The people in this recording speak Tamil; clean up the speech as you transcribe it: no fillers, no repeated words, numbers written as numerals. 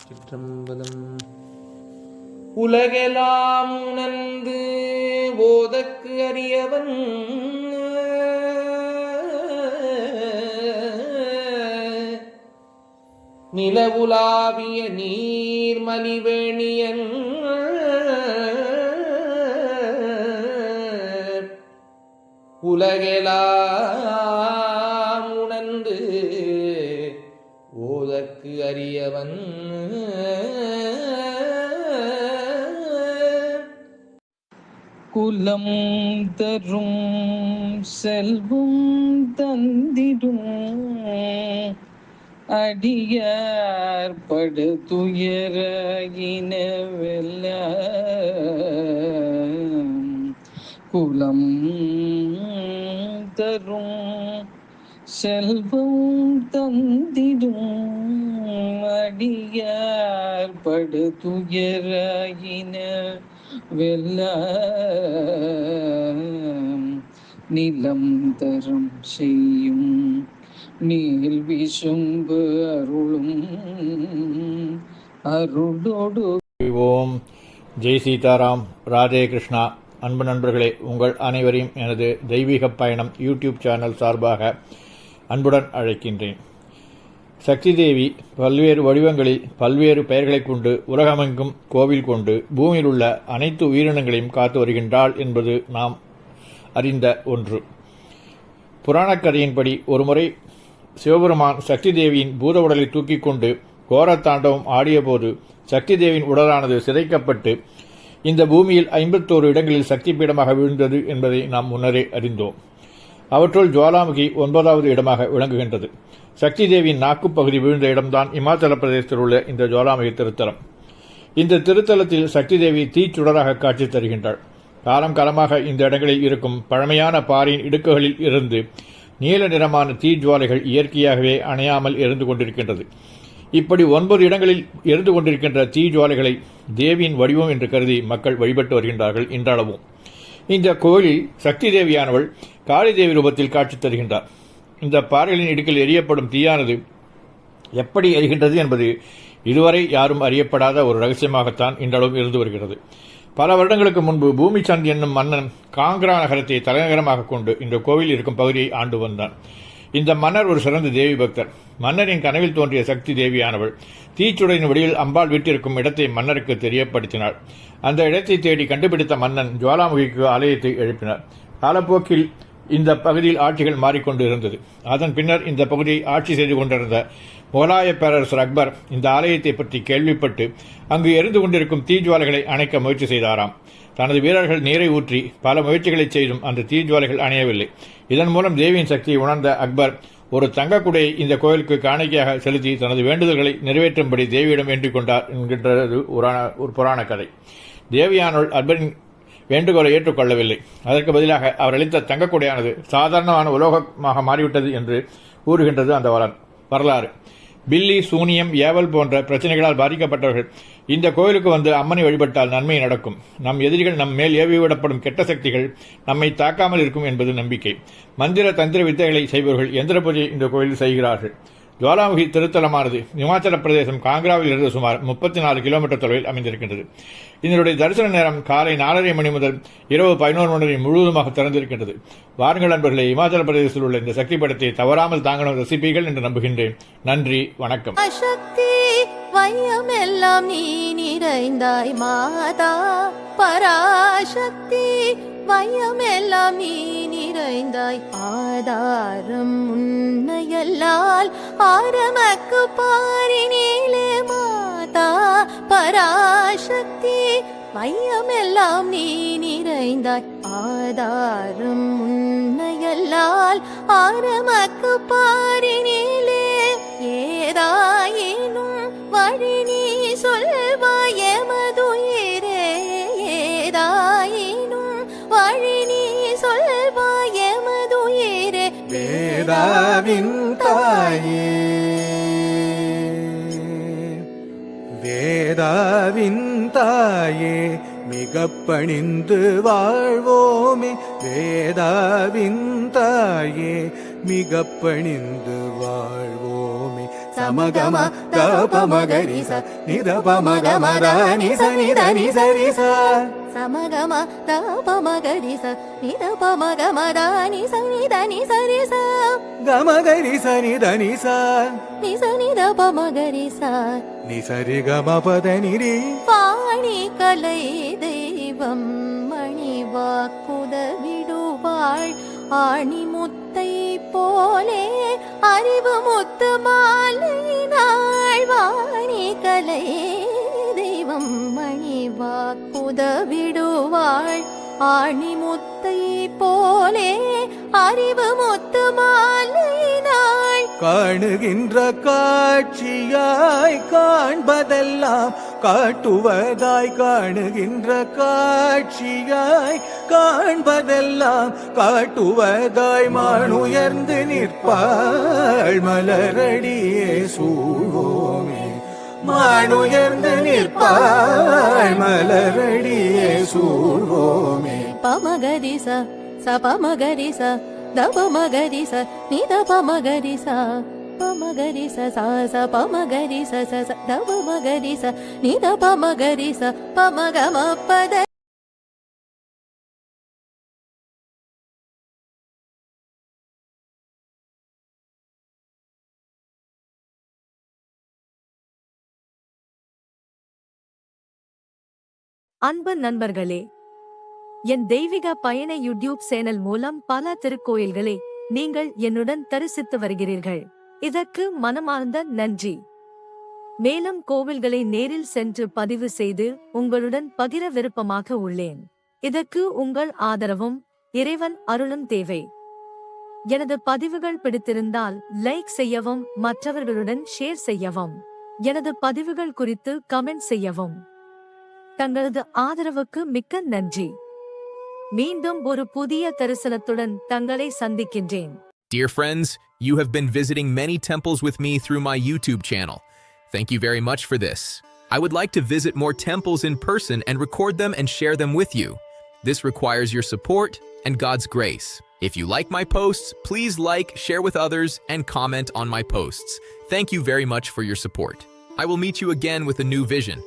சிற்றம்பலம். உலகெல்லாம் உணர்ந்து ஓதற்கு அறியவன் நிலவுலாவிய நீர்மலிவேணியன் உலகெல்லாம் உணர்ந்து ஓதற்கு அறியவன் குலம் தரும் செல்வம் தந்திடும் அடியார் படு துயர இனவெல்ல குலம் தரும் செல்வம் தந்திடும் அடியார் படு துயர இன வெல்ல நிலம் தரம் செய்யும் நீல் விசும்பு அருளும் அருளோடு. ஓம் ஜெய் சீதாராம், ராதே கிருஷ்ணா. அன்பு நண்பர்களே, உங்கள் அனைவரையும் எனது தெய்வீக பயணம் யூடியூப் சேனல் சார்பாக அன்புடன் அழைக்கின்றேன். சக்தி தேவி பல்வேறு வடிவங்களில் பல்வேறு பெயர்களை கொண்டு உலகமெங்கும் கோவில் கொண்டு பூமியில் உள்ள அனைத்து உயிரினங்களையும் காத்து வருகின்றாள் என்பது நாம் அறிந்த ஒன்று. புராணக்கதையின்படி ஒருமுறை சிவபெருமான் சக்தி தேவியின் பூத உடலை தூக்கி கொண்டு கோரத்தாண்டவம் ஆடியபோது சக்தி தேவியின் உடலானது சிதைக்கப்பட்டு இந்த பூமியில் 51 இடங்களில் சக்தி பீடமாக விழுந்தது என்பதை நாம் முன்னரே அறிந்தோம். அவற்றுள் ஜுவாலாமுகி 9வது இடமாக விளங்குகின்றது. சக்தி தேவியின் நாக்குப்பகுதி விழுந்த இடம்தான் இமாச்சல பிரதேசத்தில் உள்ள இந்த ஜுவாலாமுகி திருத்தலம். இந்த திருத்தலத்தில் சக்தி தேவி தீச்சுடராக காட்சி தருகின்றாள். காலம் காலமாக இந்த இடங்களில் இருக்கும் பழமையான பாறையின் இடுக்குகளில் இருந்து நீல நிறமான தீஜுவாலைகள் இயற்கையாகவே அணையாமல் எரிந்து கொண்டிருக்கின்றது. இப்படி 9 இடங்களில் எரிந்து கொண்டிருக்கின்ற தீஜுவாலைகளை தேவியின் வடிவம் என்று கருதி மக்கள் வழிபட்டு வருகின்றார்கள் இன்றளவும். இந்த கோயிலில் சக்தி தேவியானவள் காளி தேவி ரூபத்தில் காட்சி தருகின்றார். இந்த பாறைகளின் இடுக்கில் எரியப்படும் தீயானது எப்படி எரிகின்றது என்பது இதுவரை யாரும் அறியப்படாத ஒரு ரகசியமாகத்தான் இன்றளவும் இருந்து வருகிறது. பல வருடங்களுக்கு முன்பு பூமிச்சந்த் என்னும் மன்னன் காங்கிரா நகரத்தை தலைநகரமாக கொண்டு இந்த கோவில் இருக்கும் பகுதியை ஆண்டு வந்தான். இந்த மன்னர் ஒரு சிறந்த தேவி பக்தர். மன்னரின் கனவில் தோன்றிய சக்தி தேவியானவள் தீச்சுடையின் வழியில் அம்பாள் வீட்டிற்கும் இடத்தை மன்னருக்கு தெரியப்படுத்தினார். அந்த இடத்தை தேடி கண்டுபிடித்த மன்னன் ஜுவாலாமுகிக்கு ஆலயத்தை எழுப்பினார். காலப்போக்கில் இந்த பகுதியில் ஆட்சிகள் மாறிக்கொண்டு இருந்தது. அதன் பின்னர் இந்த பகுதியை ஆட்சி செய்து கொண்டிருந்த முகலாய பேரரசர் அக்பர் இந்த ஆலயத்தை பற்றி கேள்விப்பட்டு அங்கு எரிந்து கொண்டிருக்கும் தீஜுவாலைகளை அணைக்க முயற்சி செய்தாராம். தனது வீரர்கள் நீரை ஊற்றி பல முயற்சிகளை செய்தும் அந்த தீஜுவாலைகள் அணையவில்லை. இதன் மூலம் தேவியின் சக்தியை உணர்ந்த அக்பர் ஒரு தங்கக்குடையை இந்த கோயிலுக்கு காணிக்கையாக செலுத்தி தனது வேண்டுதல்களை நிறைவேற்றும்படி தேவியிடம் வேண்டிக் கொண்டார் என்கின்றது ஒரு புராண கதை. தேவியானவள் அக்பரின் வேண்டுகோளை ஏற்றுக்கொள்ளவில்லை. அதற்கு பதிலாக அவர் அளித்த தங்கக்குடையானது சாதாரணமான உலோகமாக மாறிவிட்டது என்று கூறுகின்றது அந்த வரலாறு. பில்லி, சூனியம், ஏவல் போன்ற பிரச்சனைகளால் பாதிக்கப்பட்டவர்கள் இந்த கோயிலுக்கு வந்து அம்மனை வழிபட்டால் நன்மை நடக்கும். நம் எதிரிகள் நம் மேல் ஏவிவிடப்படும் கெட்ட சக்திகள் நம்மை தாக்காமல் இருக்கும் என்பது நம்பிக்கை. மந்திர தந்திர வித்தைகளை செய்பவர்கள் எந்திர பூஜை இந்த கோயிலில் செய்கிறார்கள். ஜுவாலாமுகி திருத்தலமானது இமாச்சல பிரதேசம் காங்கிராவில் இருந்து சுமார் 34 கிலோமீட்டர் தொலைவில் அமைந்திருக்கின்றது. இதனுடைய தரிசன நேரம் காலை 4:30 மணி முதல் இரவு 11 மணி முழுவதுமாக திறந்திருக்கின்றது. வாருங்கள் நண்பர்களே, இமாச்சல பிரதேசத்தில் உள்ள இந்த சக்தி படத்தை தவறாமல் தாங்களும் ரசிப்பீர்கள் என்று நம்புகின்றேன். நன்றி, வணக்கம். வையமெல்லாம் நீ நிறைந்தாய் மாதா பராசக்தி, வையமெல்லாம் நீ நிறைந்தாய் ஆதாரம் உன்னையல்லால் ஆரமக்கு பாரினேலே மாதா பராசக்தி, வையமெல்லாம் நீ நிறைந்தாய் ஆதாரம் உன்னையல்லால் ஆரமக்கு பாரினேலே ஏதாயினும் வழி நீ சொல்வாய் எமதுயிரே, ஏதாயினும் வழி நீ சொல்வாய் எமதுயிரே. வேதாவின் தாயே, வேதாவின் தாயே, மிக பணிந்து வாழ்வோமே. வேதாவின் தாயே, மிக பணிந்து வாழ்வோமே. సమగమ దపమగరి స నిదపమగమ దని స నిదని సరి స సమగమ దపమగరి స నిదపమగమ దని స నిదని సరి స గమగరి స నిదని స నిస నిదపమగరి స నిసరి గమ పద నిరి பாணி கலை தெய்வம் மணி வாக்குதவிடுவாள் ஆணி முத்தை போலே அறிவு முத்து மாலையினாள் வாணி கலை தெய்வம் மணி வாக்குதவிடுவாள் ஆணி முத்தை போலே அறிவு முத்து மாலையினாள் காணுகின்ற காட்சியாய் காண்பதெல்லாம் காட்டுவதாய் காணுகின்ற காட்சியாய் காண்பதெல்லாம் காட்டுவதாய் மானுயர்ந்து நிற்பாள் மலரடியே சூழ்வோமே மானுயர்ந்து நிற்பாள் மலரடியே சூழ்வோமே பமகரி ச பமகரி ச தபமகரி ச நிதபமகரி ச பமகரி ச பமகரி ச தபமகரி ச நிதபமகரி ச பமகம பத அன்பு நண்பர்களே, என் தெய்வீக பயண யூடியூப் சேனல் மூலம் பல திருக்கோயில்களை நீங்கள் என்னுடன் தரிசித்து வருகிறீர்கள். இதற்கு மனமார்ந்த நன்றி. மேலும் கோவில்களை நேரில் சென்று பதிவு செய்து உங்களுடன் பகிர விருப்பமாக உள்ளேன். இதற்கு உங்கள் ஆதரவும் இறைவன் அருளும் தேவை. எனது பதிவுகள் பிடித்திருந்தால் லைக் செய்யவும் மற்றவர்களுடன் ஷேர் செய்யவும். எனது பதிவுகள் குறித்து கமெண்ட் செய்யவும். தங்களது ஆதரவுக்கு மிக்க நன்றி. மீண்டும் ஒரு புதிய தரிசனத்துடன் தங்களை சந்திக்கின்றேன். Dear friends, you have been visiting many temples with me through my YouTube channel. Thank you very much for this. I would like to visit more temples in person and record them and share them with you. This requires your support and God's grace. If you like my posts, please like, share with others, and comment on my posts. Thank you very much for your support. I will meet you again with a new vision.